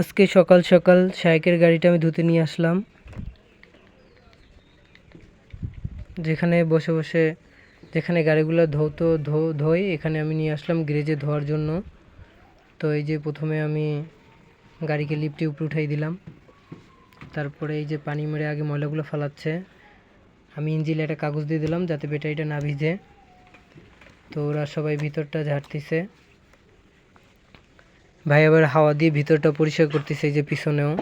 আজকে সকাল সকাল শাইকের গাড়িটা আমি ধুতে নিয়ে আসলাম, যেখানে বসে বসে যেখানে গাড়িগুলো ধোই এখানে আমি নিয়ে আসলাম গ্যারেজে ধোয়ার জন্য। তো এই যে প্রথমে আমি গাড়িকে লিফটে উপরে উঠাই দিলাম, তারপরে এই যে পানি মেরে আগে ময়লাগুলো ফালাচ্ছে। আমি ইঞ্জিলে একটা কাগজ দিয়ে দিলাম যাতে ব্যাটারিটা না ভিজে। তো ওরা সবাই ভিতরটা ঝাড়তেছে, ভাই আবার হাওয়া দিয়ে ভিতরটা পরিষ্কার করতেছে, এই যে পিছনেও।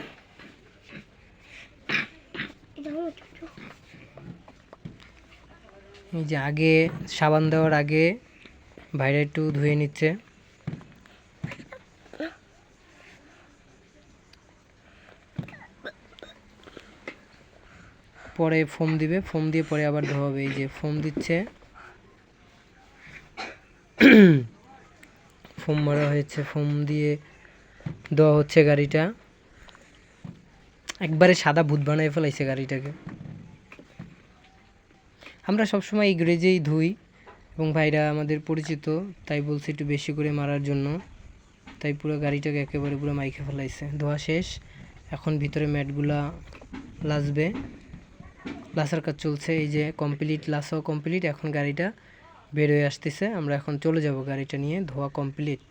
এই যে আগে সাবান দেওয়ার আগে ভাইরা একটু ধুয়ে নিচ্ছে। পরে ফোম দিবে, ফোম দিয়ে পরে আবার ধোয়াবে। এই যে ফোম দিচ্ছে, ফোম মারা হয়েছে, ফোম দিয়ে দেওয়া হচ্ছে গাড়িটা। একবারে সাদা ভূত বানায় ফেলাইছে গাড়িটাকে। আমরা সবসময় এই গ্যারেজেই ধুই এবং ভাইরা আমাদের পরিচিত, তাই বলছে একটু বেশি করে মারার জন্য। তাই পুরো গাড়িটাকে একেবারে পুরো মাইকে ফেলাইছে। ধোয়া শেষ, এখন ভিতরে ম্যাটগুলা লাসবে, লাসার কাজ চলছে। এই যে কমপ্লিট, লাসাও কমপ্লিট। এখন গাড়িটা বের হয়ে আসতেছে, আমরা এখন চলে যাব গাড়িটা নিয়ে। ধোয়া কমপ্লিট।